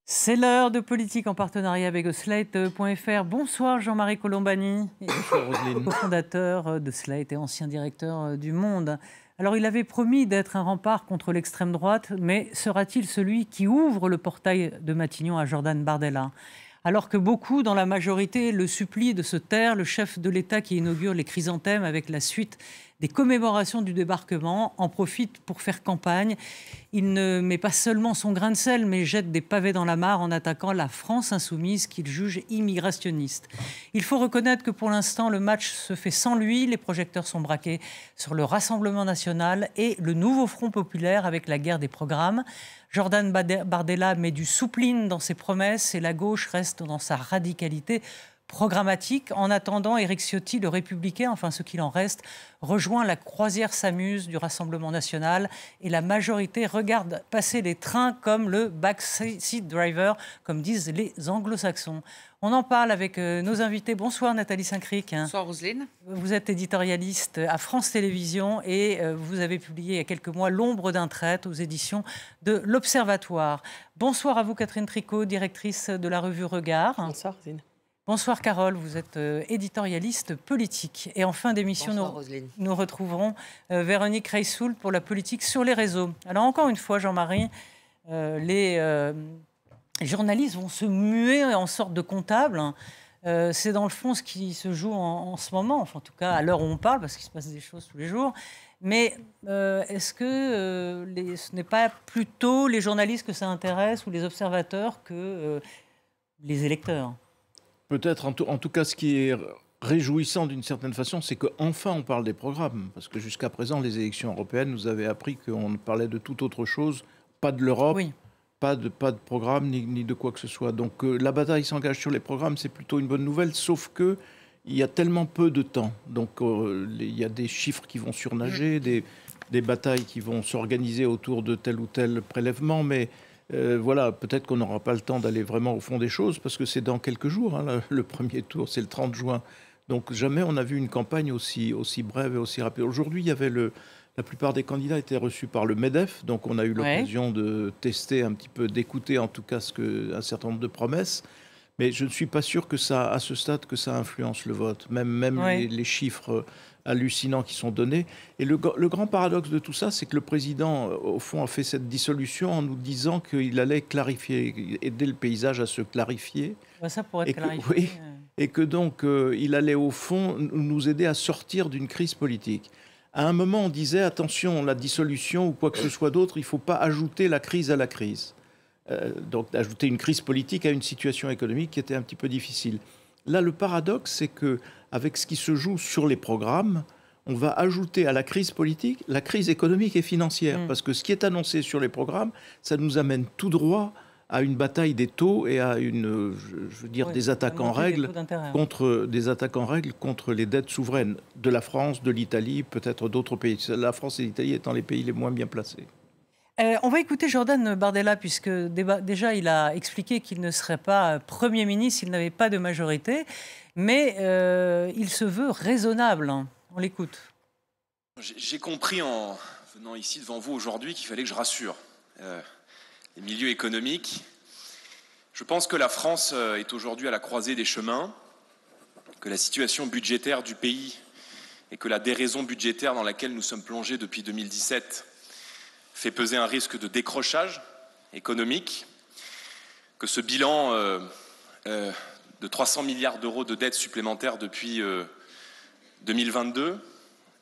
C'est l'heure de politique en partenariat avec Slate.fr. Bonsoir Jean-Marie Colombani, cofondateur de Slate et ancien directeur du Monde. Alors il avait promis d'être un rempart contre l'extrême droite, mais sera-t-il celui qui ouvre le portail de Matignon à Jordan Bardella ? Alors que beaucoup dans la majorité le supplient de se taire, le chef de l'État qui inaugure les chrysanthèmes avec la suite des commémorations du débarquement en profite pour faire campagne. Il ne met pas seulement son grain de sel, mais jette des pavés dans la mare en attaquant la France insoumise qu'il juge immigrationniste. Il faut reconnaître que pour l'instant, le match se fait sans lui. Les projecteurs sont braqués sur le Rassemblement national et le nouveau Front populaire avec la guerre des programmes. Jordan Bardella met du soupline dans ses promesses et la gauche reste dans sa radicalité programmatique. En attendant, Éric Ciotti, le républicain, enfin ce qu'il en reste, rejoint la croisière s'amuse du Rassemblement national et la majorité regarde passer les trains comme le backseat driver, comme disent les anglo-saxons. On en parle avec nos invités. Bonsoir Nathalie Saint-Cric. Bonsoir Roselyne. Vous êtes éditorialiste à France Télévisions et vous avez publié il y a quelques mois L'ombre d'un traître aux éditions de l'Observatoire. Bonsoir à vous Catherine Tricot, directrice de la revue Regard. Bonsoir Roselyne. Bonsoir Carole, vous êtes éditorialiste politique. Et en fin d'émission, nous retrouverons Véronique Reissoul pour la politique sur les réseaux. Alors encore une fois, Jean-Marie, les journalistes vont se muer en sorte de comptables. C'est dans le fond ce qui se joue en ce moment, enfin, en tout cas à l'heure où on parle, parce qu'il se passe des choses tous les jours. Mais est-ce que ce n'est pas plutôt les journalistes que ça intéresse ou les observateurs que les électeurs ? Peut-être, en tout cas, ce qui est réjouissant d'une certaine façon, c'est qu'enfin on parle des programmes. Parce que jusqu'à présent, les élections européennes nous avaient appris qu'on parlait de toute autre chose, pas de l'Europe, oui. pas de programme, ni de quoi que ce soit. Donc la bataille s'engage sur les programmes, c'est plutôt une bonne nouvelle, sauf qu'il y a tellement peu de temps. Donc il y a des chiffres qui vont surnager, des batailles qui vont s'organiser autour de tel ou tel prélèvement, mais... voilà, peut-être qu'on n'aura pas le temps d'aller vraiment au fond des choses, parce que c'est dans quelques jours, hein, le premier tour, c'est le 30 juin. Donc jamais on a vu une campagne aussi brève et aussi rapide. Aujourd'hui, il y avait la plupart des candidats étaient reçus par le MEDEF, donc on a eu l'occasion de tester un petit peu, d'écouter en tout cas un certain nombre de promesses. Mais je ne suis pas sûr que ça, à ce stade, que ça influence le vote, même les chiffres hallucinants qui sont donnés. Et le grand paradoxe de tout ça, c'est que le président, au fond, a fait cette dissolution en nous disant qu'il allait clarifier, aider le paysage à se clarifier. Ça pourrait être clarifié. Oui, et que donc, il allait, au fond, nous aider à sortir d'une crise politique. À un moment, on disait, attention, la dissolution ou quoi que ce soit d'autre, il ne faut pas ajouter la crise à la crise. Donc d'ajouter une crise politique à une situation économique qui était un petit peu difficile. Là, le paradoxe, c'est qu'avec ce qui se joue sur les programmes, on va ajouter à la crise politique la crise économique et financière. Parce que ce qui est annoncé sur les programmes, ça nous amène tout droit à une bataille des taux et à des attaques en règle contre les dettes souveraines de la France, de l'Italie, peut-être d'autres pays. La France et l'Italie étant les pays les moins bien placés. On va écouter Jordan Bardella, puisque déjà il a expliqué qu'il ne serait pas Premier ministre s'il n'avait pas de majorité, mais il se veut raisonnable. On l'écoute. J'ai compris en venant ici devant vous aujourd'hui qu'il fallait que je rassure les milieux économiques. Je pense que la France est aujourd'hui à la croisée des chemins, que la situation budgétaire du pays et que la déraison budgétaire dans laquelle nous sommes plongés depuis 2017 fait peser un risque de décrochage économique, que ce bilan de 300 milliards d'euros de dettes supplémentaires depuis 2022,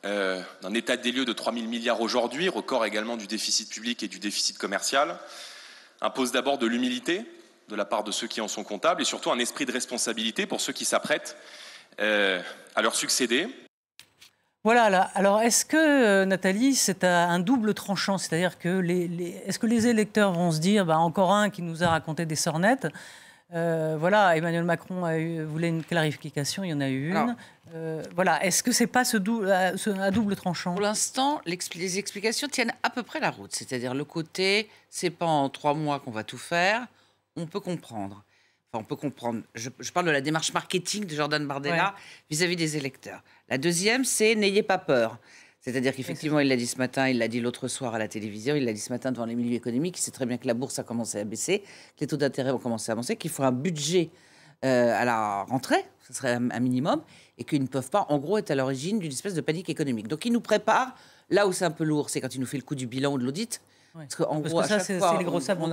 d'un état des lieux de 3 000 milliards aujourd'hui, record également du déficit public et du déficit commercial, impose d'abord de l'humilité de la part de ceux qui en sont comptables et surtout un esprit de responsabilité pour ceux qui s'apprêtent à leur succéder. Voilà, alors est-ce que, Nathalie, c'est un double tranchant? C'est-à-dire que est-ce que les électeurs vont se dire encore un qui nous a raconté des sornettes, voilà, Emmanuel Macron voulait une clarification, il y en a eu une. Voilà, est-ce que c'est pas un double tranchant? Pour l'instant, les explications tiennent à peu près la route. C'est-à-dire le côté, c'est pas en 3 mois qu'on va tout faire. on peut comprendre. Enfin, on peut comprendre. Je parle de la démarche marketing de Jordan Bardella vis-à-vis des électeurs. La deuxième, c'est n'ayez pas peur. C'est-à-dire qu'effectivement, il l'a dit ce matin, il l'a dit l'autre soir à la télévision, il l'a dit ce matin devant les milieux économiques, il sait très bien que la bourse a commencé à baisser, que les taux d'intérêt ont commencé à avancer, qu'il faut un budget à la rentrée, ce serait un minimum, et qu'ils ne peuvent pas, en gros, être à l'origine d'une espèce de panique économique. Donc, il nous prépare, là où c'est un peu lourd, c'est quand il nous fait le coup du bilan ou de l'audit. Parce qu'en gros, à chaque fois, les gros sabots.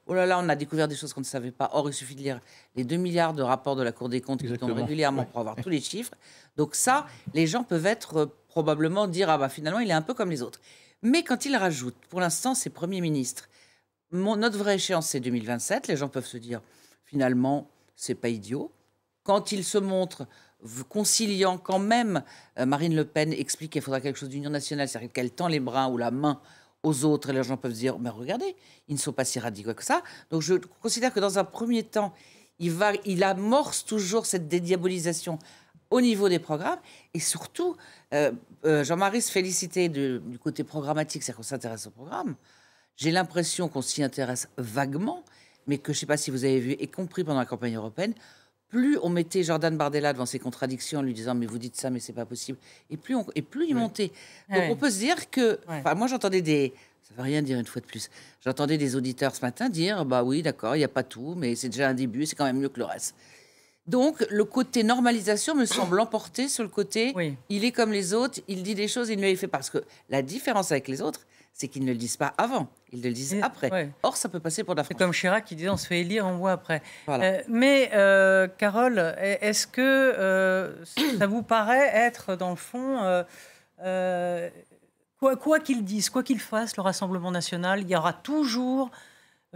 Oh là là, on a découvert des choses qu'on ne savait pas. Or, il suffit de lire les 2 milliards de rapports de la Cour des comptes qui tombent régulièrement pour avoir tous les chiffres. Donc ça, les gens peuvent être probablement dire, ah bah finalement, il est un peu comme les autres. Mais quand il rajoute, pour l'instant, c'est Premier ministre, notre vraie échéance, c'est 2027. Les gens peuvent se dire, finalement, c'est pas idiot. Quand il se montre conciliant quand même, Marine Le Pen explique qu'il faudra quelque chose d'union nationale, c'est-à-dire qu'elle tend les bras ou la main aux autres, et les gens peuvent se dire, mais regardez, ils ne sont pas si radicaux que ça. Donc je considère que dans un premier temps, il amorce toujours cette dédiabolisation au niveau des programmes, et surtout, Jean-Marie se félicitait du côté programmatique, c'est-à-dire qu'on s'intéresse au programme. J'ai l'impression qu'on s'y intéresse vaguement, mais que je ne sais pas si vous avez vu, et compris pendant la campagne européenne, plus on mettait Jordan Bardella devant ses contradictions en lui disant mais vous dites ça mais c'est pas possible, et plus il montait. Donc on peut se dire que, moi j'entendais ça veut rien dire une fois de plus, j'entendais des auditeurs ce matin dire bah oui d'accord il n'y a pas tout mais c'est déjà un début, c'est quand même mieux que le reste. Donc le côté normalisation me semble l'emporter sur le côté il est comme les autres, il dit des choses, il ne les fait pas, parce que la différence avec les autres, c'est qu'ils ne le disent pas avant, ils le disent après. Or, ça peut passer pour de la France. C'est comme Chirac qui disait on se fait élire, on voit après. Voilà. Mais, Carole, est-ce que ça vous paraît être, dans le fond, quoi qu'ils disent, quoi qu'ils fassent, le Rassemblement national, il y aura toujours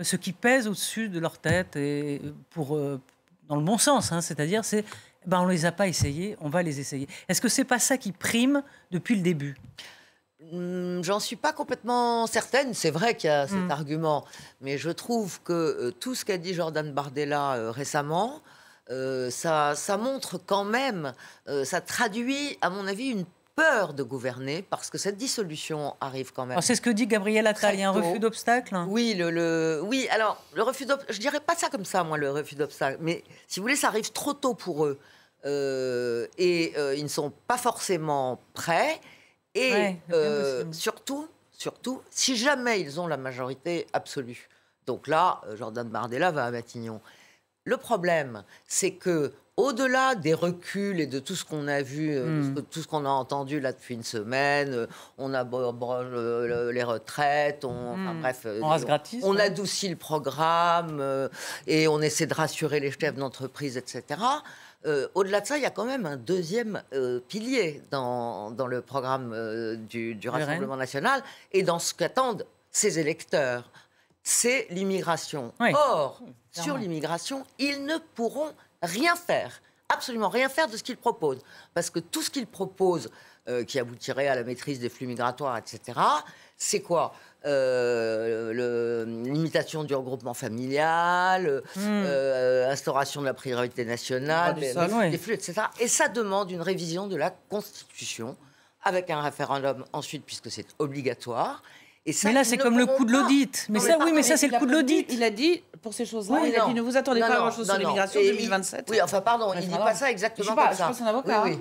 ce qui pèse au-dessus de leur tête, et dans le bon sens, hein, c'est-à-dire, on ne les a pas essayés, on va les essayer. Est-ce que ce n'est pas ça qui prime depuis le début ? J'en suis pas complètement certaine. C'est vrai qu'il y a cet argument, mais je trouve que tout ce qu'a dit Jordan Bardella récemment, ça montre quand même, ça traduit, à mon avis, une peur de gouverner, parce que cette dissolution arrive quand même. C'est ce que dit Gabriel Attal, il y a un refus d'obstacle. Oui, oui. Alors le refus d'obstacle, je dirais pas ça comme ça, moi, le refus d'obstacle. Mais si vous voulez, ça arrive trop tôt pour eux, et ils ne sont pas forcément prêts. Et surtout, si jamais ils ont la majorité absolue. Donc là, Jordan Bardella va à Matignon. Le problème, c'est que au-delà des reculs et de tout ce qu'on a vu, tout ce qu'on a entendu là depuis une semaine, on aborde les retraites, on adoucit le programme et on essaie de rassurer les chefs d'entreprise, etc. Au-delà de ça, il y a quand même un deuxième pilier dans le programme du Rassemblement national et dans ce qu'attendent ses électeurs. C'est l'immigration. Or, sur l'immigration, ils ne pourront rien faire, absolument rien faire de ce qu'ils proposent. Parce que tout ce qu'ils proposent, qui aboutirait à la maîtrise des flux migratoires, etc., c'est quoi ? Limitation du regroupement familial, instauration de la priorité nationale, des flux, etc. Et ça demande une révision de la Constitution, avec un référendum ensuite, puisque c'est obligatoire. Et ça, mais là, c'est comme le coup de l'audit. Mais ça, c'est le coup de l'audit. Il a dit, pour ces choses-là, il a dit ne vous attendez pas à grand-chose sur l'immigration 2027. Oui, enfin, pardon, il ne dit pas ça exactement comme ça. Je pense un avocat. Oui.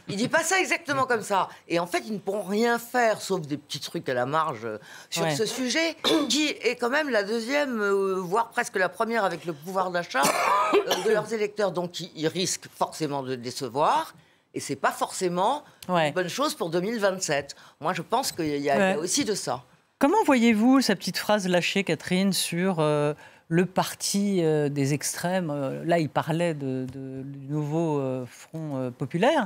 Il ne dit pas ça exactement comme ça. Et en fait, ils ne pourront rien faire, sauf des petits trucs à la marge sur ce sujet, qui est quand même la deuxième, voire presque la première avec le pouvoir d'achat de leurs électeurs. Donc, ils risquent forcément de décevoir. Et ce n'est pas forcément une bonne chose pour 2027. Moi, je pense qu'il y a aussi de ça. Comment voyez-vous sa petite phrase lâchée, Catherine, sur le parti des extrêmes ? Là, il parlait du nouveau Front populaire.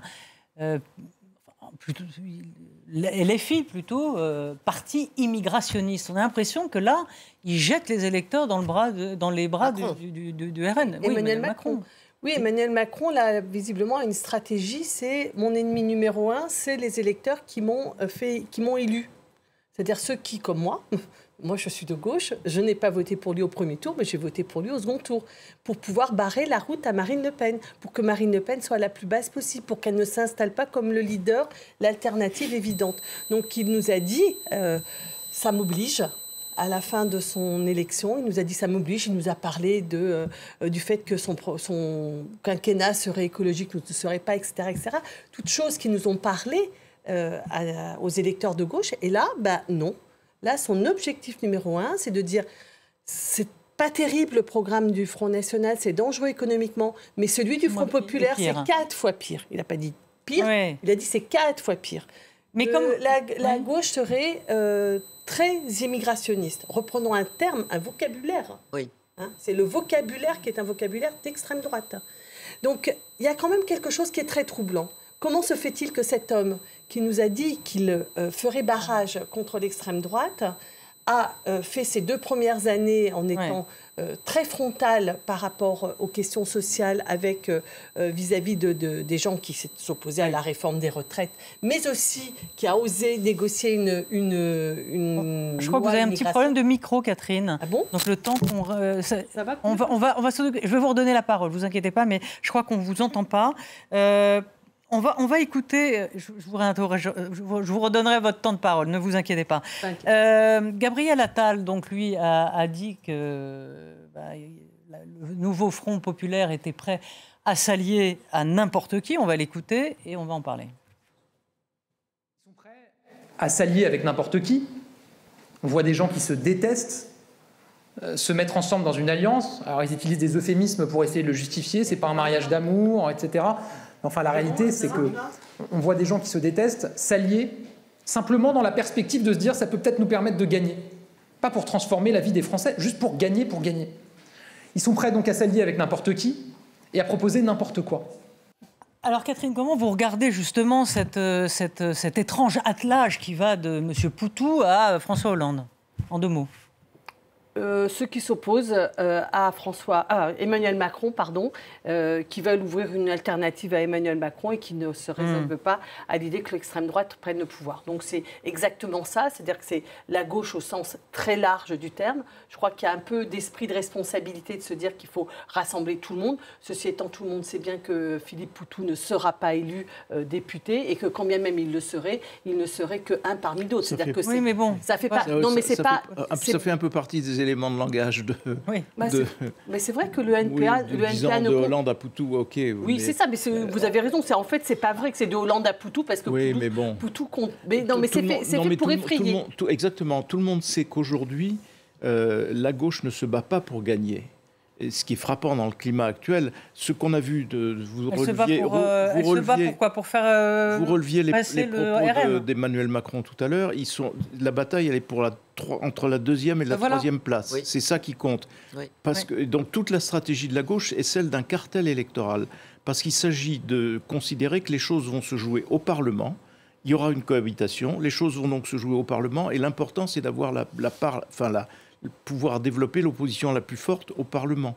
LFI, plutôt, parti immigrationniste. On a l'impression que là, il jette les électeurs dans les bras du RN. Emmanuel Macron. Oui, Emmanuel Macron, là, visiblement, a une stratégie, c'est mon ennemi numéro 1, c'est les électeurs qui m'ont élu. C'est-à-dire ceux qui, comme moi, je suis de gauche, je n'ai pas voté pour lui au premier tour, mais j'ai voté pour lui au second tour, pour pouvoir barrer la route à Marine Le Pen, pour que Marine Le Pen soit la plus basse possible, pour qu'elle ne s'installe pas comme le leader, l'alternative évidente. Donc il nous a dit, ça m'oblige à la fin de son élection, il nous a dit ça m'oblige, il nous a parlé du fait que son quinquennat serait écologique, ne serait pas, etc., etc. Toutes choses qui nous ont parlé aux électeurs de gauche. Et là, non. Là, son objectif numéro 1, c'est de dire c'est pas terrible le programme du Front National, c'est dangereux économiquement, mais celui du Front Populaire, c'est 4 fois pire. Il n'a pas dit pire, il a dit c'est 4 fois pire. Mais comme la gauche serait très immigrationniste. Reprenons un terme, un vocabulaire. Oui. Hein, c'est le vocabulaire qui est un vocabulaire d'extrême droite. Donc, il y a quand même quelque chose qui est très troublant. Comment se fait-il que cet homme qui nous a dit qu'il ferait barrage contre l'extrême droite a fait ces 2 premières années en étant très frontal par rapport aux questions sociales avec vis-à-vis des gens qui s'opposaient à la réforme des retraites, mais aussi qui a osé négocier une je crois que vous avez un petit problème de micro, Catherine. Ah bon? Donc le temps qu'on... ça va, je vais vous redonner la parole, vous inquiétez pas, mais je crois qu'on ne vous entend pas. On va écouter, je vous redonnerai votre temps de parole, ne vous inquiétez pas. Gabriel Attal, donc, lui, a dit que le nouveau Front populaire était prêt à s'allier à n'importe qui. On va l'écouter et on va en parler. Ils sont prêts à s'allier avec n'importe qui. On voit des gens qui se détestent se mettre ensemble dans une alliance. Alors, ils utilisent des euphémismes pour essayer de le justifier. C'est pas un mariage d'amour, etc. Enfin, la réalité, c'est qu'on voit des gens qui se détestent s'allier simplement dans la perspective de se dire ça peut peut-être nous permettre de gagner. Pas pour transformer la vie des Français, juste pour gagner, pour gagner. Ils sont prêts donc à s'allier avec n'importe qui et à proposer n'importe quoi. Alors Catherine, comment vous regardez justement cet étrange attelage qui va de M. Poutou à François Hollande, en 2 mots? Ceux qui s'opposent à Emmanuel Macron, qui veulent ouvrir une alternative à Emmanuel Macron et qui ne se résolvent pas à l'idée que l'extrême droite prenne le pouvoir. Donc c'est exactement ça, c'est-à-dire que c'est la gauche au sens très large du terme. Je crois qu'il y a un peu d'esprit de responsabilité de se dire qu'il faut rassembler tout le monde. Ceci étant, tout le monde sait bien que Philippe Poutou ne sera pas élu député et que quand bien même il le serait, il ne serait qu'un parmi d'autres. C'est-à-dire que mais bon, ça fait pas. Non, mais c'est pas. Ça fait un peu partie des éléments de langage mais c'est vrai que le NPA, de Hollande à Poutou, ok. Oui, c'est ça, mais vous avez raison. En fait, c'est pas vrai que c'est de Hollande à Poutou parce que Poutou compte. Mais non, mais c'est fait pour effrayer. Exactement. Tout le monde sait qu'aujourd'hui, la gauche ne se bat pas pour gagner. Et ce qui est frappant dans le climat actuel, ce qu'on a vu vous releviez les propos d'Emmanuel Macron tout à l'heure. La bataille, elle est pour entre la 2e et la 3e place. Oui. C'est ça qui compte. Oui. Parce que donc toute la stratégie de la gauche est celle d'un cartel électoral. Parce qu'il s'agit de considérer que les choses vont se jouer au Parlement. Il y aura une cohabitation. Les choses vont donc se jouer au Parlement. Et l'important, c'est d'avoir pouvoir développer l'opposition la plus forte au Parlement.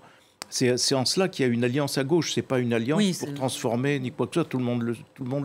C'est en cela qu'il y a une alliance à gauche. Ce n'est pas une alliance pour transformer ni quoi que ce soit. Tout le monde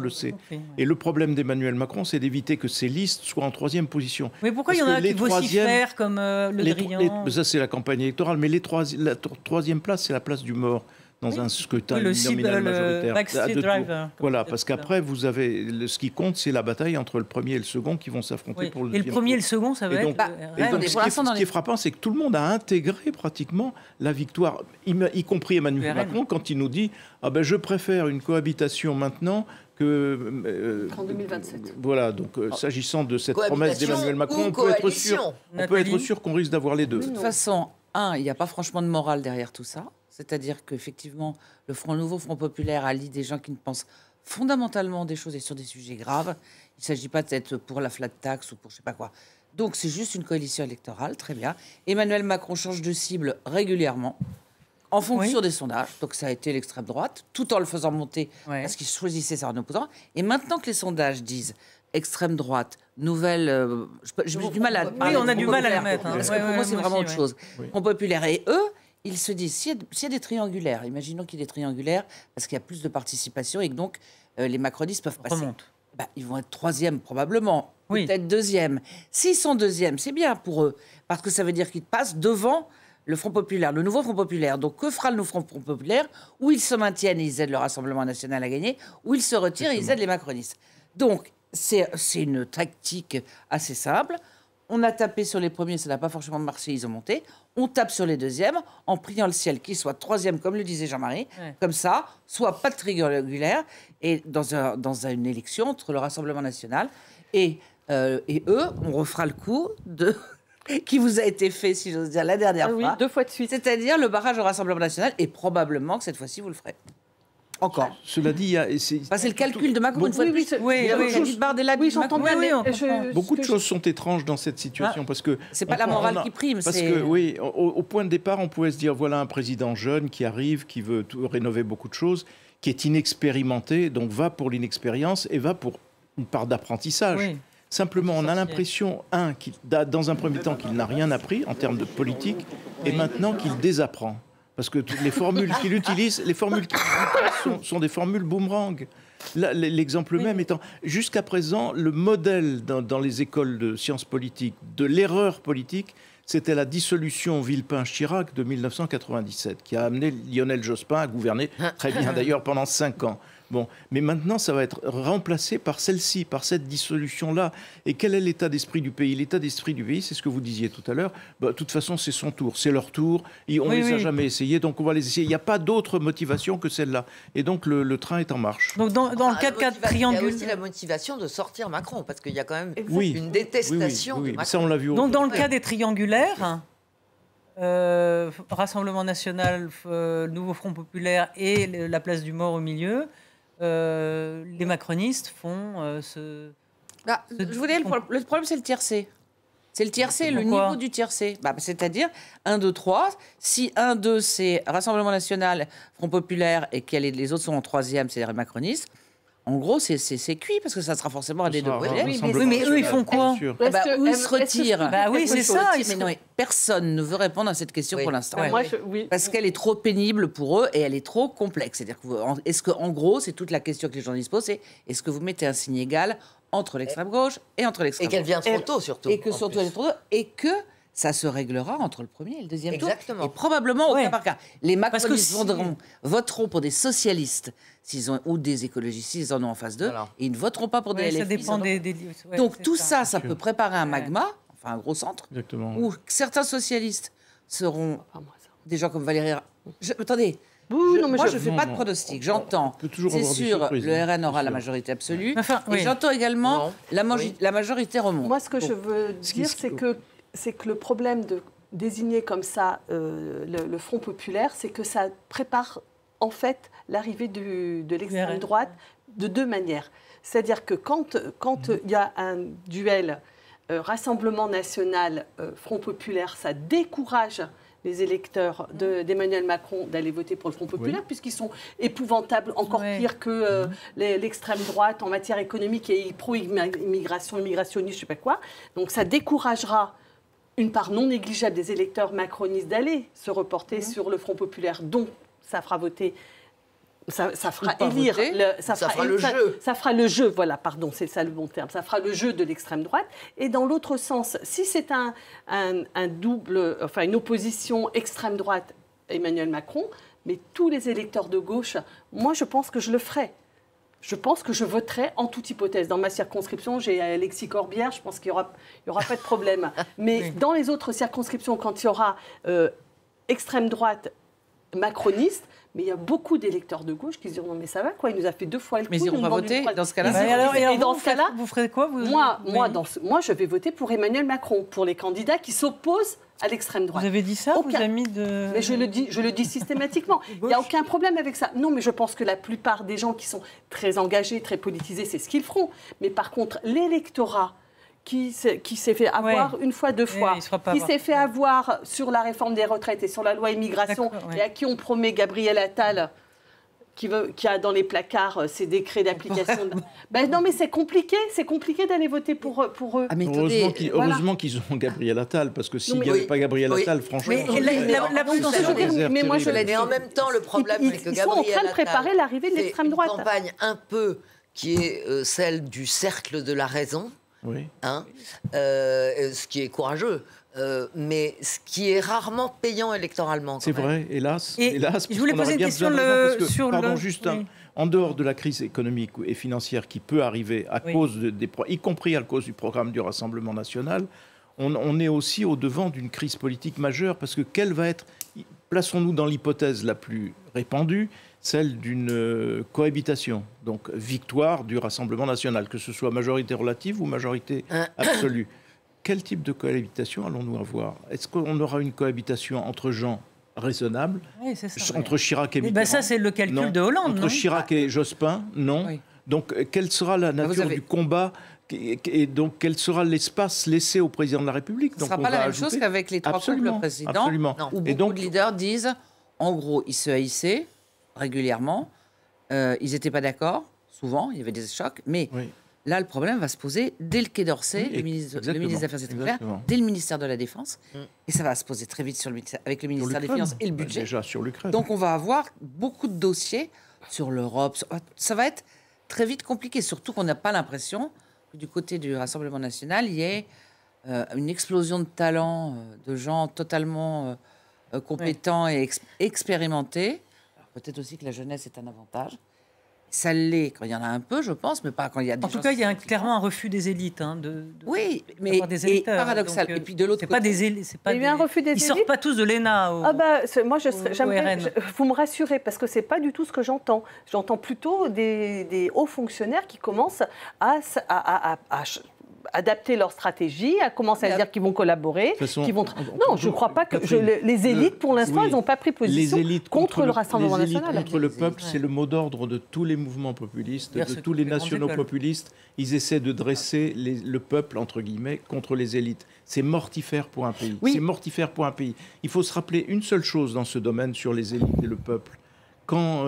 le sait. Okay, ouais. Et le problème d'Emmanuel Macron, c'est d'éviter que ces listes soient en 3e position. Mais pourquoi il y en a qui vocifèrent comme Le Drian Ça, c'est la campagne électorale. Mais la 3e place, c'est la place du mort. Dans un scrutin nominal majoritaire. Voilà, parce qu'après, vous avez ce qui compte, c'est la bataille entre le premier et le second qui vont s'affronter pour le deuxième. Et le premier et le second, ça va être... Ce qui est frappant, c'est que tout le monde a intégré pratiquement la victoire, y compris Emmanuel Macron, quand il nous dit « Ah ben, je préfère une cohabitation maintenant qu'en 2027. » Voilà, donc s'agissant de cette promesse d'Emmanuel Macron, on peut être sûr qu'on risque d'avoir les deux. De toute façon, il n'y a pas franchement de morale derrière tout ça. C'est-à-dire qu'effectivement, le nouveau Front populaire allie des gens qui ne pensent fondamentalement des choses et sur des sujets graves. Il ne s'agit pas d'être pour la flat tax ou pour je ne sais pas quoi. Donc c'est juste une coalition électorale, très bien. Emmanuel Macron change de cible régulièrement en fonction des sondages. Donc ça a été l'extrême droite, tout en le faisant monter parce qu'il choisissait ça en opposant. Et maintenant que les sondages disent extrême droite, nouvelle... j'ai du mal à... Oui, on a du mal à la mettre. Parce que pour moi, c'est vraiment autre chose. Front populaire. Et eux... Ils se disent, s'il y a des triangulaires, imaginons qu'il y ait des triangulaires, parce qu'il y a plus de participation et que donc les macronistes peuvent passer. Ils vont être 3e probablement, peut-être 2e. S'ils sont 2e, c'est bien pour eux, parce que ça veut dire qu'ils passent devant le Front populaire, le nouveau Front populaire. Donc que fera le nouveau Front populaire? Où ils se maintiennent et ils aident le Rassemblement national à gagner, où ils se retirent et ils aident les macronistes. Donc c'est une tactique assez simple. on a tapé sur les premiers, ça n'a pas forcément marché, ils ont monté. On tape sur les deuxièmes, en priant le ciel qu'ils soient troisième, comme le disait Jean-Marie. Comme ça, soit pas de triangulaire, et dans une élection entre le Rassemblement national et eux, on refera le coup qui vous a été fait, si j'ose dire, la dernière fois. 2 fois de suite. C'est-à-dire le barrage au Rassemblement national, et probablement que cette fois-ci, vous le ferez. Encore. Cela dit, c'est le calcul de Macron, une fois de plus. Beaucoup de choses sont étranges dans cette situation, parce que... C'est pas la morale qui prime, parce que, oui, au point de départ, on pouvait se dire, voilà un président jeune qui arrive, qui veut rénover beaucoup de choses, qui est inexpérimenté, donc va pour l'inexpérience et va pour une part d'apprentissage. Oui. Simplement, on a l'impression, dans un premier temps, qu'il n'a rien appris en termes de politique, et maintenant qu'il désapprend. Parce que toutes les formules qu'il utilise, sont des formules boomerang. L'exemple même étant, jusqu'à présent, le modèle dans les écoles de sciences politiques de l'erreur politique, c'était la dissolution Villepin-Chirac de 1997, qui a amené Lionel Jospin à gouverner, très bien d'ailleurs, pendant 5 ans. Bon, mais maintenant, ça va être remplacé par celle-ci, par cette dissolution-là. Et quel est l'état d'esprit du pays? L'état d'esprit du pays, c'est ce que vous disiez tout à l'heure. De toute façon, c'est son tour, c'est leur tour. On les a jamais essayés, donc on va les essayer. Il n'y a pas d'autre motivation que celle-là. Et donc, le train est en marche. Donc, dans le 4-4 triangulaire... Il y a aussi la motivation de sortir Macron, parce qu'il y a quand même une détestation de Macron. Ça, on l'a vu. Donc, dans le cas des triangulaires... Rassemblement national, Nouveau Front populaire et la place du Mort au milieu, les macronistes font je vous dis, le problème, c'est le tiercé. C'est le tiercé, le niveau du tiercé. C'est-à-dire 1, 2, 3. Si 1, 2, c'est Rassemblement national, Front populaire, et que les autres sont en troisième, c'est les macronistes. En gros, c'est cuit, parce que ça sera forcément un des deux. Mais eux, ils font quoi? Où ils se retirent. Oui, c'est ça. Mais non, personne ne veut répondre à cette question pour l'instant. Parce Oui. qu'elle est trop pénible pour eux et elle est trop complexe. C'est-à-dire est-ce qu'en gros, c'est toute la question que les journalistes posent, c'est est-ce que vous mettez un signe égal entre l'extrême gauche et entre l'extrême droite? Et qu'elle vient trop tôt, surtout. Et que surtout elle est trop tôt. Et que ça se réglera entre le premier et le deuxième tour. Et probablement au cas par cas. Les macronistes voteront pour des socialistes ou des écologistes s'ils en ont en face d'eux, et ils ne voteront pas pour des LFI. Ça dépend des donc tout ça peut préparer un magma, enfin un gros centre, où certains socialistes seront des gens comme Valérie... Attendez, moi je ne fais pas de pronostic, j'entends. C'est sûr, le RN aura la majorité absolue, et j'entends également la majorité remonte. Moi ce que je veux dire, c'est que le problème de désigner comme ça le Front populaire, c'est que ça prépare en fait l'arrivée de l'extrême droite de 2 manières. C'est-à-dire que quand il y a un duel Rassemblement national, Front populaire, ça décourage les électeurs d'Emmanuel Macron d'aller voter pour le Front populaire, puisqu'ils sont épouvantables, encore pire que l'extrême droite en matière économique et pro-immigration, immigrationniste, je ne sais pas quoi. Donc ça découragera une part non négligeable des électeurs macronistes d'aller se reporter sur le Front populaire. Donc ça fera voter, ça fera élire, ça fera le jeu, voilà, pardon, c'est ça le bon terme, ça fera le jeu de l'extrême droite. Et dans l'autre sens, si c'est une opposition extrême droite Emmanuel Macron, mais tous les électeurs de gauche, moi je pense que je le ferai. Je pense que je voterai en toute hypothèse. Dans ma circonscription, j'ai Alexis Corbière, je pense qu'il n'y aura pas de problème. Mais dans les autres circonscriptions, quand il y aura extrême droite macroniste, mais il y a beaucoup d'électeurs de gauche qui se diront non mais ça va quoi, il nous a fait 2 fois le coup. Mais ils n'iront pas voter dans ce cas-là. Dans ce cas-là, vous ferez quoi moi, je vais voter pour Emmanuel Macron, pour les candidats qui s'opposent à l'extrême droite. Vous avez dit ça, vos amis de... Mais je le dis systématiquement. Il n'y a aucun problème avec ça. Non, mais je pense que la plupart des gens qui sont très engagés, très politisés, c'est ce qu'ils feront. Mais par contre, l'électorat qui s'est fait avoir une fois, 2 fois, qui s'est fait avoir sur la réforme des retraites et sur la loi immigration, et à qui on promet Gabriel Attal, qui a dans les placards ces décrets d'application. Non, mais c'est compliqué d'aller voter pour eux. Ah, heureusement qu'ils ont Gabriel Attal, parce que s'il n'y avait pas Gabriel Attal, franchement... Mais moi, je l'ai dit en même temps, le problème, c'est que Gabriel Attal... Ils sont en train de préparer l'arrivée de l'extrême droite. C'est une campagne un peu qui est celle du cercle de la raison, ce qui est courageux. Mais ce qui est rarement payant électoralement. C'est vrai, hélas. Je voulais poser une question en dehors de la crise économique et financière qui peut arriver à cause y compris à cause du programme du Rassemblement national, on est aussi au-devant d'une crise politique majeure, parce que quelle va être... Plaçons-nous dans l'hypothèse la plus répandue, celle d'une cohabitation, donc victoire du Rassemblement national, que ce soit majorité relative ou majorité absolue. Quel type de cohabitation allons-nous avoir? Est-ce qu'on aura une cohabitation entre gens raisonnables, entre Chirac et Mitterrand? Ça, c'est le calcul de Hollande, entre Chirac et Jospin? Non. Oui. Donc, quelle sera la nature du combat? Et donc, quel sera l'espace laissé au président de la République? Ce ne sera pas la même chose qu'avec les 3 couples présidents, où beaucoup de leaders disent, en gros, ils se haïssaient régulièrement, ils n'étaient pas d'accord, souvent, il y avait des chocs, mais là, le problème va se poser dès le Quai d'Orsay, le ministre des Affaires étrangères, dès le ministère de la Défense, et ça va se poser très vite avec le ministère des Finances et le budget. Déjà sur l'Ukraine. Donc, on va avoir beaucoup de dossiers sur l'Europe. Ça va être très vite compliqué, surtout qu'on n'a pas l'impression du côté du Rassemblement national, il y ait une explosion de talents, de gens totalement compétents et expérimentés. Peut-être aussi que la jeunesse est un avantage. Ça l'est quand il y en a un peu, je pense, mais pas quand il y a des gens... En tout cas, il y a clairement un refus des élites. Oui, mais des paradoxal. Donc, et puis de l'autre côté... Pas des élites. Il y a eu un refus des élites. Ils ne sortent pas tous de l'ENA. Moi, j'aimerais... Vous me rassurez, parce que ce n'est pas du tout ce que j'entends. J'entends plutôt des hauts fonctionnaires qui commencent à adapter leur stratégie, à commencer à dire qu'ils vont collaborer. Non, je ne crois pas que... Les élites, pour l'instant, elles n'ont pas pris position contre le Rassemblement national. Contre le peuple, c'est le mot d'ordre de tous les mouvements populistes, de tous les nationaux populistes. Ils essaient de dresser le peuple, entre guillemets, contre les élites. C'est mortifère pour un pays. C'est mortifère pour un pays. Il faut se rappeler une seule chose dans ce domaine sur les élites et le peuple. Quand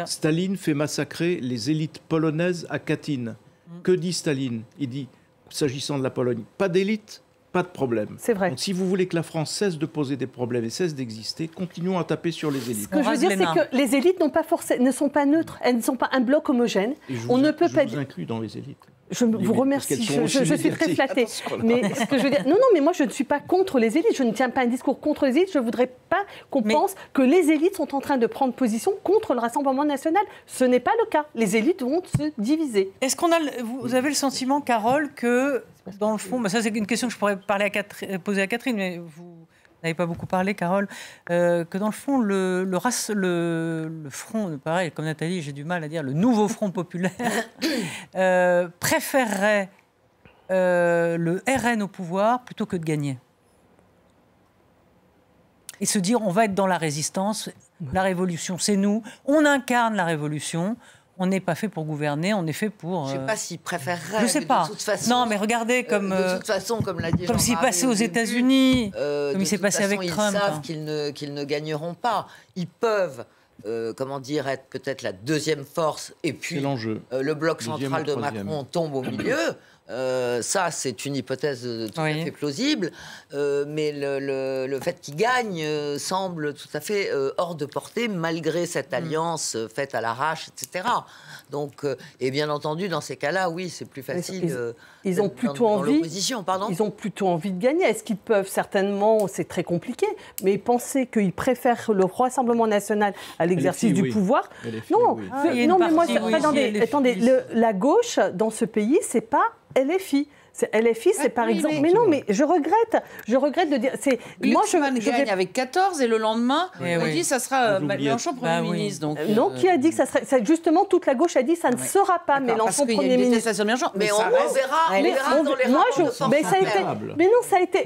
Staline fait massacrer les élites polonaises à Katyn, que dit Staline? Il dit... S'agissant de la Pologne, pas d'élite, pas de problème. C'est vrai. Donc si vous voulez que la France cesse de poser des problèmes et cesse d'exister, continuons à taper sur les élites. Ce que je veux dire, c'est que les élites ne sont pas neutres, elles ne sont pas un bloc homogène. On ne peut pas... vous inclus dans les élites. Je vous remercie, je suis très flattée. Mais ce que je veux dire, non, mais moi je ne suis pas contre les élites, je ne tiens pas un discours contre les élites, je ne voudrais pas qu'on pense que les élites sont en train de prendre position contre le Rassemblement national. Ce n'est pas le cas, les élites vont se diviser. Est-ce qu'on a, vous avez le sentiment, Carole, que dans le fond, ça c'est une question que je pourrais poser à Catherine, mais vous n'avez pas beaucoup parlé, Carole, que dans le fond, le front, pareil, comme Nathalie, j'ai du mal à dire, le nouveau Front populaire, préférerait le RN au pouvoir plutôt que de gagner. Et se dire, on va être dans la résistance, la révolution, c'est nous, on incarne la révolution. On n'est pas fait pour gouverner, on est fait pour... Je ne sais pas s'ils préféreraient. Je ne sais pas. De toute façon, non, mais regardez comme... de toute façon, comme l'a dit comme s'il passait aux États-Unis, comme il s'est passé avec Trump. Ils savent qu'ils ne gagneront pas. Ils peuvent, être peut-être la deuxième force, et puis le bloc central de Macron tombe au milieu. Ça, c'est une hypothèse tout à fait plausible, mais le fait qu'il gagne semble tout à fait hors de portée, malgré cette alliance faite à l'arrache, etc. Donc, et bien entendu, dans ces cas-là, oui, c'est plus facile. Ils ont plutôt envie. Ils ont plutôt envie de gagner. Est-ce qu'ils peuvent? Certainement, c'est très compliqué. Mais penser qu'ils préfèrent le Rassemblement national à l'exercice du pouvoir. Non, non, mais moi, attendez, la gauche dans ce pays, c'est pas LFI. LFI, c'est par exemple... Mais non, mais je regrette de dire... Moi, je gagne avec 14 et le lendemain, on dit ça sera Mélenchon Premier ministre. Donc, non, qui a dit que ça serait... Justement, toute la gauche a dit que ça ne sera pas Mélenchon Premier ministre. Mais on verra dans les rapports. Mais non,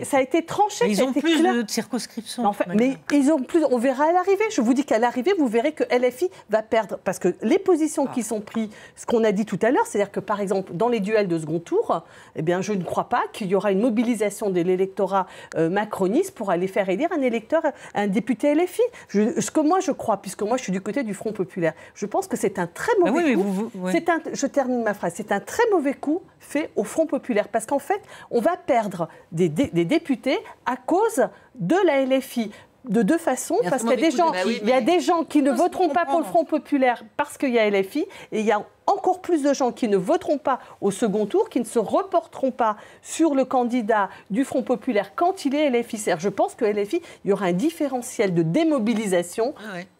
ça a été tranché. Ils ont plus de circonscriptions. Mais ils ont plus... On verra à l'arrivée. Je vous dis qu'à l'arrivée, vous verrez que LFI va perdre. Parce que les positions qui sont prises, ce qu'on a dit tout à l'heure, c'est-à-dire que, par exemple, dans les duels de second tour, eh bien, je ne crois pas qu'il y aura une mobilisation de l'électorat macroniste pour aller faire élire un député LFI. Ce que moi je crois, puisque moi je suis du côté du Front populaire, je pense que c'est un très mauvais coup. Je termine ma phrase. C'est un très mauvais coup fait au Front populaire, parce qu'en fait, on va perdre des députés à cause de la LFI. de deux façons, parce qu'il y a des gens, il y a des gens qui ne voteront pas pour le Front populaire parce qu'il y a LFI, et il y a encore plus de gens qui ne voteront pas au second tour, qui ne se reporteront pas sur le candidat du Front populaire quand il est LFI. C'est-à-dire, je pense que LFI, il y aura un différentiel de démobilisation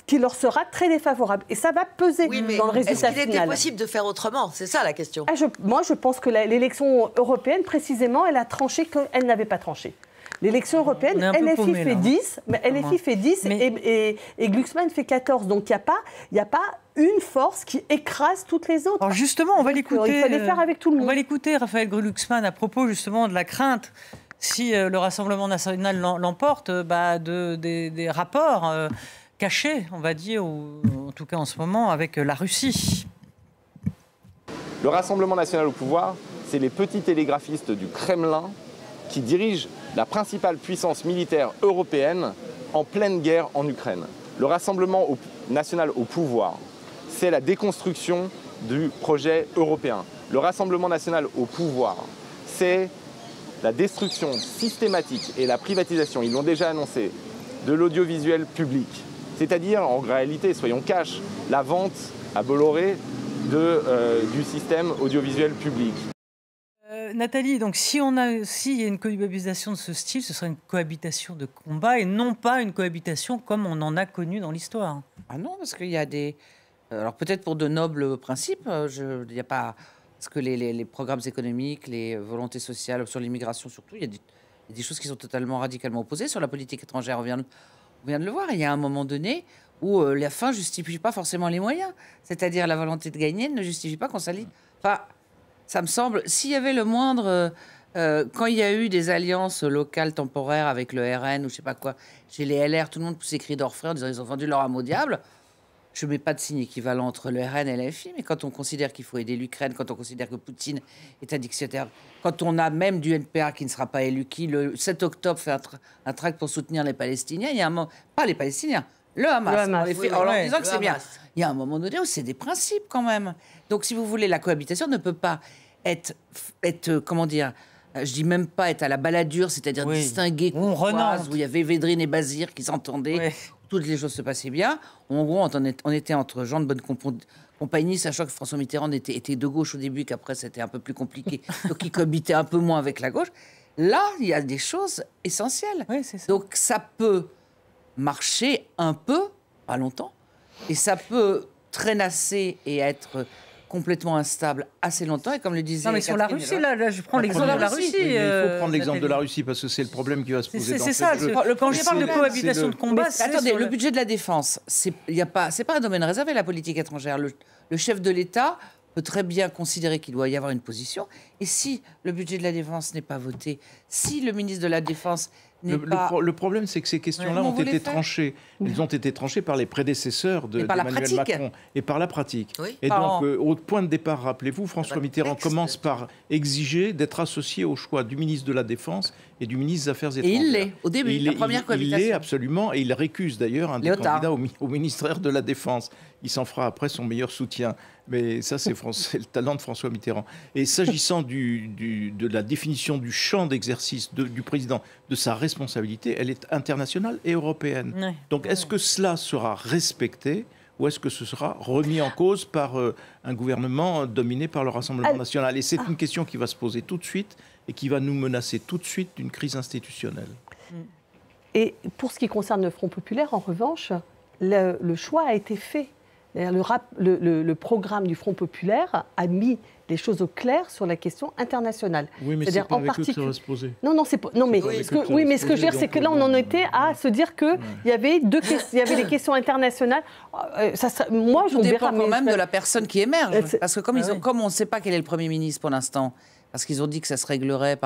qui leur sera très défavorable. Et ça va peser dans le résultat final. Est-ce qu'il était possible de faire autrement? C'est ça la question. Moi, je pense que l'élection européenne, précisément, elle a tranché qu'elle n'avait pas tranché. L'élection européenne, LFI fait 10, mais LFI fait 10 et Glucksmann fait 14. Donc, il n'y a pas une force qui écrase toutes les autres. Alors justement, on va l'écouter. Il fallait faire avec tout le monde. On va l'écouter, Raphaël Glucksmann, à propos justement de la crainte, si le Rassemblement national l'emporte, des rapports cachés, on va dire, ou en tout cas en ce moment, avec la Russie. Le Rassemblement national au pouvoir, c'est les petits télégraphistes du Kremlin qui dirigent la principale puissance militaire européenne en pleine guerre en Ukraine. Le Rassemblement national au pouvoir, c'est la déconstruction du projet européen. Le Rassemblement national au pouvoir, c'est la destruction systématique et la privatisation, ils l'ont déjà annoncé, de l'audiovisuel public. C'est-à-dire, en réalité, soyons cash, la vente à Bolloré du système audiovisuel public. Nathalie, donc s'il y a une cohabitation de ce style, ce serait une cohabitation de combat et non pas une cohabitation comme on en a connu dans l'histoire. Ah non, parce qu'il y a des... Alors peut-être pour de nobles principes, il n'y a pas... Parce que les programmes économiques, les volontés sociales, sur l'immigration surtout, il y a des choses qui sont totalement radicalement opposées. Sur la politique étrangère, on vient de le voir, il y a un moment donné où la fin ne justifie pas forcément les moyens. C'est-à-dire la volonté de gagner ne justifie pas qu'on s'allie. Enfin, ça me semble, s'il y avait le moindre... quand il y a eu des alliances locales temporaires avec le RN ou je sais pas quoi, chez les LR, tout le monde poussait cri d'orfraie en disant ils ont vendu leur âme au diable. Je ne mets pas de signe équivalent entre le RN et l'FI, mais quand on considère qu'il faut aider l'Ukraine, quand on considère que Poutine est un dictateur, quand on a même du NPA qui ne sera pas élu, qui le 7 octobre fait un tract pour soutenir les Palestiniens, il y a un moment, pas les Palestiniens, le Hamas. En leur disant que c'est bien. Il y a un moment donné où c'est des principes quand même. Donc si vous voulez, la cohabitation ne peut pas être comment dire, je dis même pas être à la baladure, c'est-à-dire distinguer où il y avait Védrine et Bazir qui s'entendaient, toutes les choses se passaient bien. En gros, on était entre gens de bonne compagnie, sachant que François Mitterrand était de gauche au début, qu'après c'était un peu plus compliqué, donc il cohabitait un peu moins avec la gauche. Là, il y a des choses essentielles. Donc ça peut marcher un peu, pas longtemps, et ça peut traînasser et être complètement instable assez longtemps. Et comme le disait... Non, mais sur la Russie, là, je prends l'exemple de la Russie. Oui, il faut prendre l'exemple de la Russie, parce que c'est le problème qui va se poser dans c'est ça, quand je parle de cohabitation de combat, c'est... Attendez, le budget de la défense, c'est pas un domaine réservé, la politique étrangère. Le chef de l'État peut très bien considérer qu'il doit y avoir une position. Et si le budget de la défense n'est pas voté, si le ministre de la Défense le problème, c'est que ces questions-là ont été tranchées. Elles ont été tranchées par les prédécesseurs d'Emmanuel Macron et par la pratique. Oui. Et donc, au point de départ, rappelez-vous, François Mitterrand commence par exiger d'être associé au choix du ministre de la Défense et du ministre des Affaires étrangères. Et il l'est, au début, la première cohabitation. Il l'est absolument, et il récuse d'ailleurs un des candidats au ministère de la Défense. Il s'en fera après son meilleur soutien. Mais ça, c'est le talent de François Mitterrand. Et s'agissant de la définition du champ d'exercice du président, de sa responsabilité, elle est internationale et européenne. Ouais. Donc, est-ce que cela sera respecté ou est-ce que ce sera remis en cause par un gouvernement dominé par le Rassemblement national? Et c'est une question qui va se poser tout de suite et qui va nous menacer tout de suite d'une crise institutionnelle. Et pour ce qui concerne le Front populaire, en revanche, le choix a été fait. Le programme du Front populaire a mis les choses au clair sur la question internationale. Oui, mais c'est pas avec eux que ça va se poser. Non, c'est pas. Non, mais ce que je veux dire, c'est que là, on en était à se dire que il y avait des questions internationales. Moi, je dépend quand même de la personne qui émerge, parce que comme on ne sait pas quel est le Premier ministre pour l'instant, parce qu'ils ont dit que ça se réglerait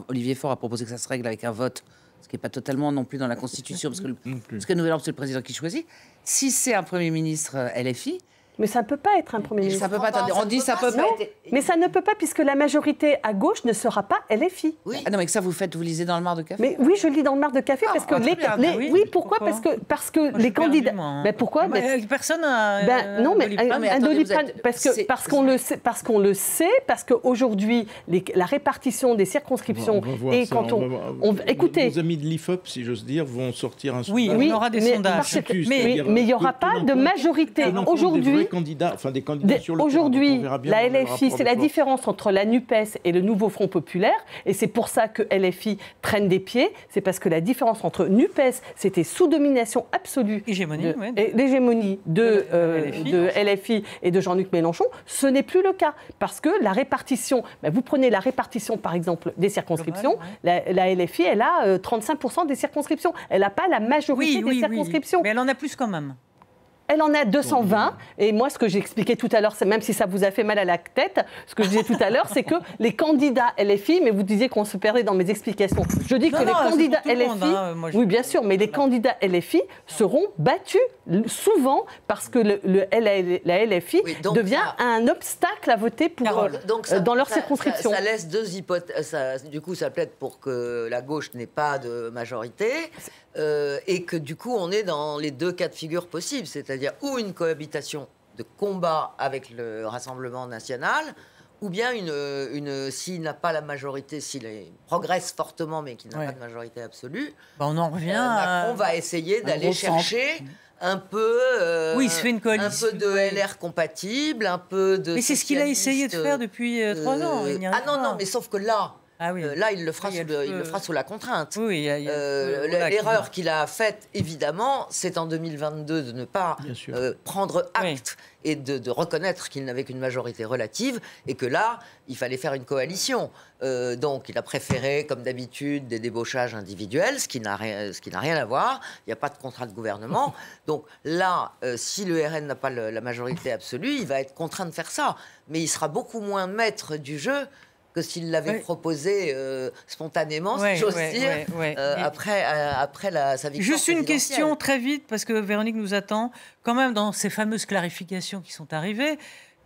Olivier Faure a proposé que ça se règle avec un vote. Ce qui n'est pas totalement non plus dans la Constitution, parce que Nouvel Ordre, c'est le président qui choisit. Si c'est un Premier ministre LFI, Mais ça ne peut pas être un Premier ministre. Ça peut pas. On dit ça peut pas. Mais ça ne peut pas, puisque la majorité à gauche ne sera pas LFI. Oui. Ah non, mais que ça vous lisez dans le mar de café. Mais oui, je lis dans le mar de café parce que oui, pourquoi ? Parce que les candidats. Mais pourquoi ? Personne n'a. Non, mais un Doliprane, parce qu'on le sait, parce qu'aujourd'hui la répartition des circonscriptions et quand écoutez, nos amis de l'IFOP, si j'ose dire, vont sortir un sondage. Oui, on aura des sondages. Mais il n'y aura pas de majorité aujourd'hui. Aujourd'hui, la LFI, c'est la différence entre la NUPES et le Nouveau Front Populaire, et c'est pour ça que LFI traîne des pieds. C'est parce que la différence entre NUPES, c'était sous domination absolue, l'hégémonie de LFI et de Jean-Luc Mélenchon, ce n'est plus le cas. Parce que la répartition, vous prenez la répartition par exemple des circonscriptions, la LFI, elle a 35% des circonscriptions. Elle n'a pas la majorité des circonscriptions. Mais elle en a plus quand même. Elle en a 220. Et moi, ce que j'expliquais tout à l'heure, c'est même si ça vous a fait mal à la tête, ce que je disais tout à l'heure, c'est que les candidats LFI, mais vous disiez qu'on se perdait dans mes explications. Je dis que les candidats LFI, oui, bien sûr, mais les candidats LFI seront battus souvent parce que la LFI devient un obstacle à voter pour, dans leur circonscription. Ça laisse deux hypothèses. Du coup, ça plaide pour que la gauche n'ait pas de majorité. Et que du coup, on est dans les deux cas de figure possibles, c'est-à-dire ou une cohabitation de combat avec le Rassemblement national, ou bien s'il n'a pas la majorité, s'il progresse fortement mais qu'il n'a pas de majorité absolue, on en revient Macron va essayer d'aller chercher un peu, il se fait une coalition. Un peu de LR compatible, un peu de... Mais c'est ce qu'il a essayé de faire depuis 3 ans. Non, mais sauf que là... là, il le fera sous la contrainte. L'erreur qu'il a faite, évidemment, c'est en 2022 de ne pas prendre acte et de reconnaître qu'il n'avait qu'une majorité relative et que là, il fallait faire une coalition. Donc, il a préféré, comme d'habitude, des débauchages individuels, ce qui n'a rien à voir. Il n'y a pas de contrat de gouvernement. Donc là, si le RN n'a pas la majorité absolue, il va être contraint de faire ça. Mais il sera beaucoup moins maître du jeu que s'il l'avait proposé spontanément, si j'ose dire, après sa victoire. Juste une question très vite, parce que Véronique nous attend. Quand même, dans ces fameuses clarifications qui sont arrivées,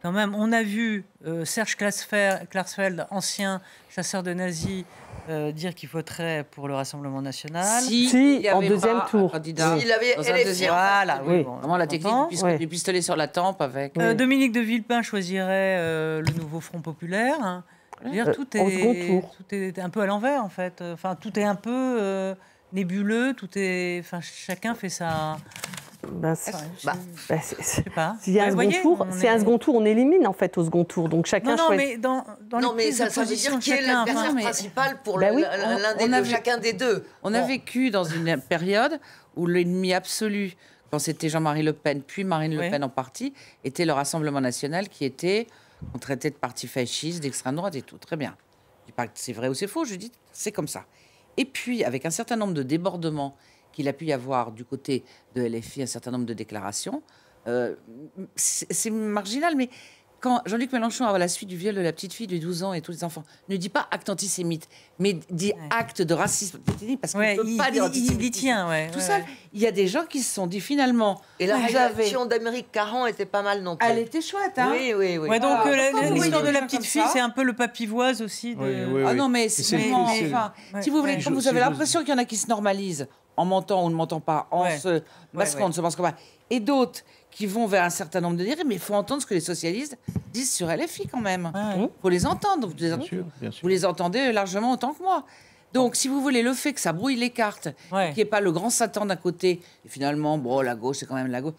quand même, on a vu Serge Klarsfeld, ancien chasseur de nazis, dire qu'il voterait pour le Rassemblement national. Si en deuxième tour. S'il avait LFI. Voilà, vraiment la technique du pistolet sur la tempe avec... Dominique de Villepin choisirait le Nouveau Front Populaire. Je veux dire, tout est un peu à l'envers, en fait. Enfin, tout est un peu nébuleux. Chacun fait sa... S'il y a un second tour, on élimine en fait au second tour. Donc chacun choisit. Mais ça veut dire qui est l'adversaire principal pour chacun des deux. On a vécu dans une période où l'ennemi absolu, quand c'était Jean-Marie Le Pen, puis Marine Le Pen en partie, était le Rassemblement national qui était... On traitait de parti fasciste, d'extrême droite et tout. Très bien. Je ne dis pas que c'est vrai ou c'est faux, je dis c'est comme ça. Et puis, avec un certain nombre de débordements qu'il a pu y avoir du côté de LFI, un certain nombre de déclarations, c'est marginal, mais quand Jean-Luc Mélenchon, à la suite du viol de la petite fille de 12 ans et tous les enfants, ne dit pas acte antisémite, mais dit acte de racisme, parce qu'il ne peut pas dire antisémitisme. Il y tient, tout ça. Il y a des gens qui se sont dit finalement... Et la réaction d'Amérique Caron était pas mal non plus. Elle était chouette, hein. Oui. Donc l'histoire de la petite fille, c'est un peu le papivoise aussi. Ah non, mais si vous voulez, quand vous avez l'impression qu'il y en a qui se normalisent, en mentant ou ne mentant pas, en se masquant, ne se masquant pas, et d'autres qui vont vers un certain nombre de dérives, mais il faut entendre ce que les socialistes disent sur LFI quand même. Il faut les entendre. Bien sûr. Vous les entendez largement autant que moi. Donc, si vous voulez, le fait que ça brouille les cartes, qu'il n'y ait pas le grand Satan d'un côté, et finalement, la gauche, c'est quand même la gauche,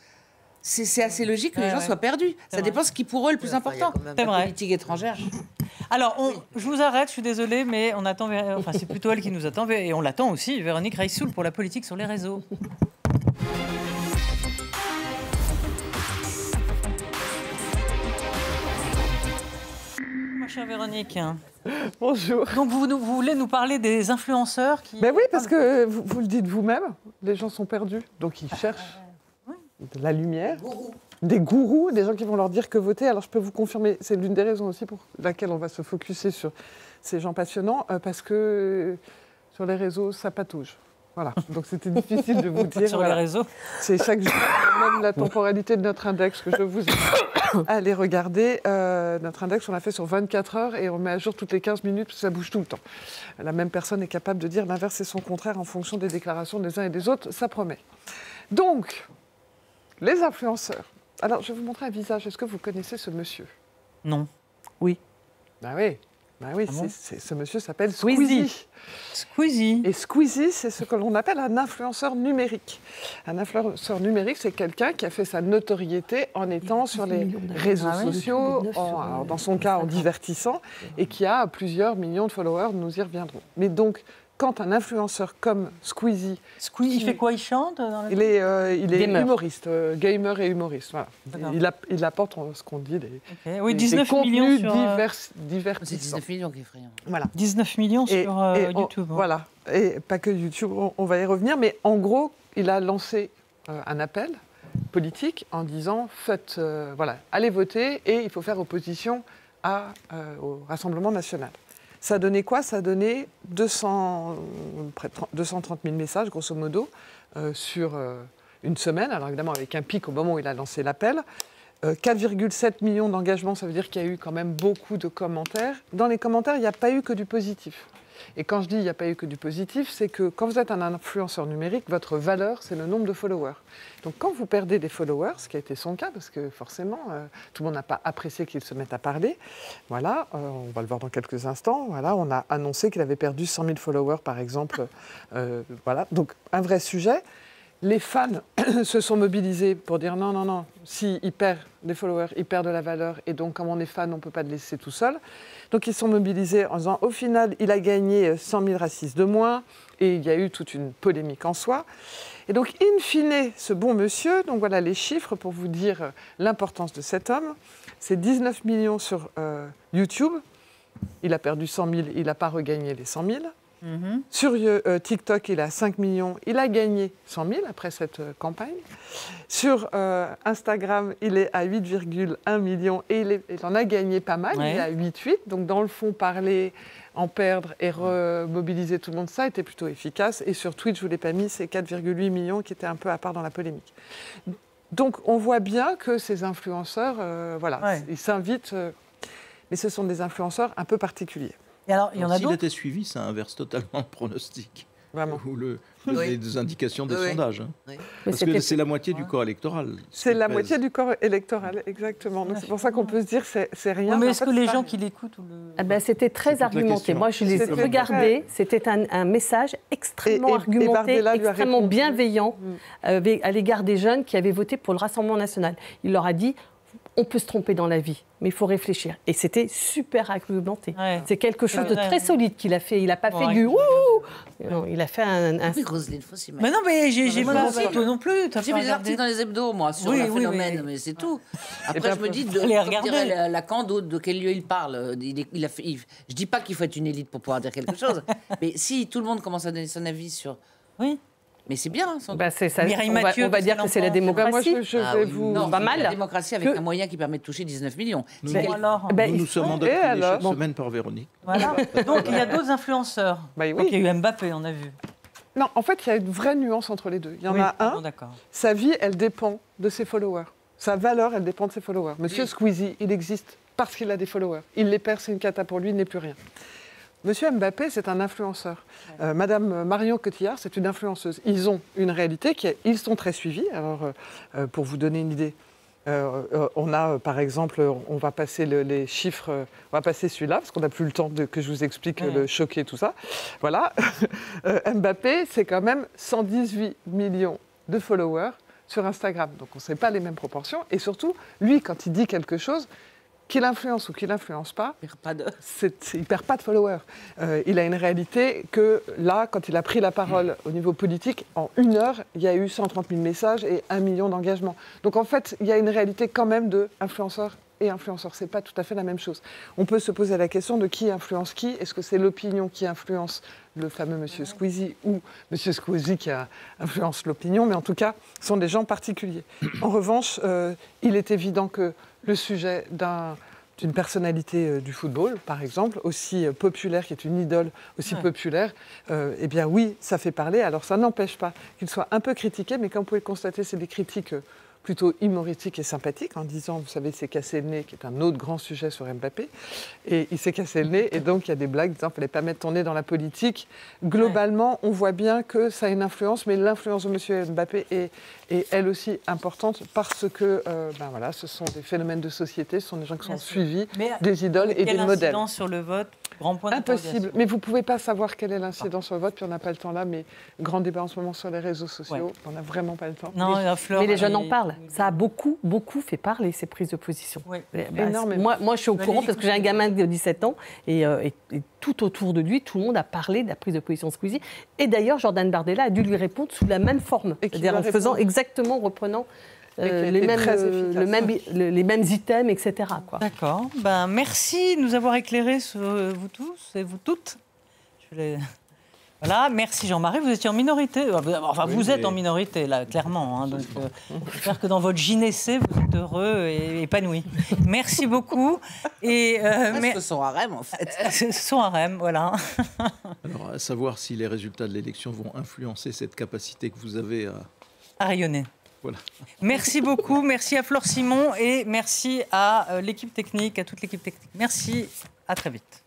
c'est assez logique que les gens soient perdus. Ça dépend ce qui pour eux est le plus important. La politique étrangère. Alors, je vous arrête, je suis désolée, mais on attend... Enfin, c'est plutôt elle qui nous attend, et on l'attend aussi, Véronique Reissoul, pour la politique sur les réseaux. Chère Véronique. Bonjour. Donc vous voulez nous parler des influenceurs qui... Oui, parce que vous le dites vous-même, les gens sont perdus, donc ils cherchent de la lumière, des gourous, des gens qui vont leur dire que voter. Alors je peux vous confirmer, c'est l'une des raisons aussi pour laquelle on va se focusser sur ces gens passionnants, parce que sur les réseaux, ça patauge. Voilà, donc c'était difficile de vous dire. Sur les réseaux. C'est chaque jour, même la temporalité de notre index que je vous ai allez regarder. Notre index, on l'a fait sur 24 heures et on met à jour toutes les 15 minutes parce que ça bouge tout le temps. La même personne est capable de dire l'inverse et son contraire en fonction des déclarations des uns et des autres, ça promet. Donc, les influenceurs. Alors, je vais vous montrer un visage. Est-ce que vous connaissez ce monsieur? Non. Oui. Ben oui. Ben oui, Ah bon ce monsieur s'appelle Squeezie. Squeezie. Et Squeezie, c'est ce que l'on appelle un influenceur numérique. Un influenceur numérique, c'est quelqu'un qui a fait sa notoriété en étant sur les réseaux sociaux, dans son cas en divertissant, et qui a plusieurs millions de followers, nous y reviendrons. Mais donc, quand un influenceur comme Squeezie... Il fait quoi? Il chante dans Il est humoriste, gamer et humoriste. Voilà. Il apporte ce qu'on dit oui, 19 des millions contenus sur... divertissants. C'est 19 millions qui est effrayant. Voilà. 19 millions sur YouTube. Voilà. Et pas que YouTube, on va y revenir. Mais en gros, il a lancé un appel politique en disant allez voter et il faut faire opposition au Rassemblement national. Ça a donné quoi? Ça a donné près de 230 000 messages, grosso modo, sur une semaine. Alors évidemment, avec un pic au moment où il a lancé l'appel. 4,7 millions d'engagements, ça veut dire qu'il y a eu quand même beaucoup de commentaires. Dans les commentaires, il n'y a pas eu que du positif. Et quand je dis il n'y a pas eu que du positif, c'est que quand vous êtes un influenceur numérique, votre valeur, c'est le nombre de followers. Donc quand vous perdez des followers, ce qui a été son cas, parce que forcément, tout le monde n'a pas apprécié qu'il se mette à parler, voilà, on va le voir dans quelques instants, voilà, on a annoncé qu'il avait perdu 100 000 followers, par exemple. Voilà, donc un vrai sujet. Les fans se sont mobilisés pour dire non, s'il perd des followers, il perd de la valeur, et donc comme on est fan, on ne peut pas le laisser tout seul. Donc ils sont mobilisés en disant, au final, il a gagné 100 000 racistes de moins, et il y a eu toute une polémique en soi. Et donc, in fine, ce bon monsieur, donc voilà les chiffres pour vous dire l'importance de cet homme, c'est 19 millions sur YouTube, il a perdu 100 000, il n'a pas regagné les 100 000. Mm-hmm. Sur TikTok, il a 5 millions, il a gagné 100 000 après cette campagne. Sur Instagram, il est à 8,1 millions et il en a gagné pas mal, il est à 8,8. Donc dans le fond, parler, en perdre et remobiliser tout le monde, ça a été plutôt efficace. Et sur Twitch, je ne vous l'ai pas mis, c'est 4,8 millions qui étaient un peu à part dans la polémique. Donc on voit bien que ces influenceurs, ils s'invitent, mais ce sont des influenceurs un peu particuliers. Et alors, il y en a s'il d'autres. était suivi, ça inverse totalement le pronostic. Vraiment. Ou les indications des sondages. Hein. Oui. Parce que c'est la moitié du corps électoral. C'est la moitié du corps électoral, exactement. Donc c'est pour ça qu'on peut se dire que c'est rien. Oui, mais est-ce que les gens qui l'écoutent... C'était très argumenté. Moi, je les ai regardés. C'était un message extrêmement argumenté, extrêmement bienveillant à l'égard des jeunes qui avaient voté pour le Rassemblement national. Il leur a dit... On peut se tromper dans la vie, mais il faut réfléchir. Et c'était super argumenté. Ouais. C'est quelque chose de très solide qu'il a fait. Il n'a pas fait du ouh. Non, il a fait un... Oui, Roselyne, faut s'y mettre. Mais non, mais j'ai pas vu, toi non plus. J'ai vu des articles dans les hebdos, moi, sur le phénomène, mais c'est tout. Après, je me dis, Lacan, de quel lieu il parle. Je dis pas qu'il faut être une élite pour pouvoir dire quelque chose, mais si tout le monde commence à donner son avis sur... Oui. Mais c'est bien. On va dire que c'est la démocratie. Moi, je vais vous... Non, pas mal. La démocratie avec un moyen qui permet de toucher 19 millions. Nous sommes mandatés chaque semaine par Véronique. Voilà. Donc, il y a d'autres influenceurs. Oui. Donc, il y a eu Mbappé, on a vu. Non, en fait, il y a une vraie nuance entre les deux. Il y en a un, sa vie, elle dépend de ses followers. Sa valeur, elle dépend de ses followers. Monsieur Squeezie, il existe parce qu'il a des followers. Il les perd, c'est une cata pour lui, il n'est plus rien. Monsieur Mbappé, c'est un influenceur. Madame Marion Cotillard, c'est une influenceuse. Ils ont une réalité ils sont très suivis. Alors, pour vous donner une idée, on a, par exemple, on va passer les chiffres, on va passer celui-là, parce qu'on n'a plus le temps que je vous explique le choqué, tout ça. Voilà. Mbappé, c'est quand même 118 millions de followers sur Instagram. Donc, on ne sait pas les mêmes proportions. Et surtout, lui, quand il dit quelque chose, qu'il influence ou qu'il n'influence pas, il ne perd pas de followers. Il a une réalité que là, quand il a pris la parole au niveau politique, en 1 heure, il y a eu 130 000 messages et 1 million d'engagements. Donc en fait, il y a une réalité quand même de influenceurs et influenceurs. Ce n'est pas tout à fait la même chose. On peut se poser la question de qui influence qui. Est-ce que c'est l'opinion qui influence le fameux Monsieur Squeezie ou Monsieur Squeezie qui influence l'opinion? Mais en tout cas, ce sont des gens particuliers. En revanche, il est évident que le sujet d'un d'une personnalité du football, par exemple, aussi populaire, qui est une idole aussi populaire, eh bien oui, ça fait parler. Alors ça n'empêche pas qu'il soit un peu critiqué, mais comme vous pouvez le constater, c'est des critiques plutôt humoristiques et sympathiques, en disant, vous savez, c'est cassé le nez, qui est un autre grand sujet sur Mbappé, et il s'est cassé le nez, et donc il y a des blagues disant qu'il ne fallait pas mettre ton nez dans la politique. Globalement, on voit bien que ça a une influence, mais l'influence de M. Mbappé est elle aussi importante, parce que voilà, ce sont des phénomènes de société, ce sont des gens qui sont suivis, des idoles et des modèles. Quelle incidence sur le vote? Grand point impossible, mais vous ne pouvez pas savoir quelle est l'incidence sur le vote, puis on n'a pas le temps là, mais grand débat en ce moment sur les réseaux sociaux, on n'a vraiment pas le temps. Non, mais les jeunes en parlent, ça a beaucoup fait parler ces prises de position. Énormément. Moi je suis au courant parce que j'ai un gamin de 17 ans et tout autour de lui, tout le monde a parlé de la prise de position de Squeezie, et d'ailleurs Jordan Bardella a dû lui répondre sous la même forme, c'est-à-dire en faisant exactement, reprenant les mêmes items, etc. D'accord. Merci de nous avoir éclairés, vous tous et vous toutes. Voilà, merci Jean-Marie, vous étiez en minorité. Enfin, vous êtes en minorité, là, clairement. Donc, j'espère que dans votre gynécée, vous êtes heureux et épanoui. Merci beaucoup. Ce sont harem, en fait. Ce sont harem, voilà. Alors, à savoir si les résultats de l'élection vont influencer cette capacité que vous avez à rayonner. Voilà. Merci beaucoup, merci à Flore Simon et merci à l'équipe technique, à toute l'équipe technique. Merci, à très vite.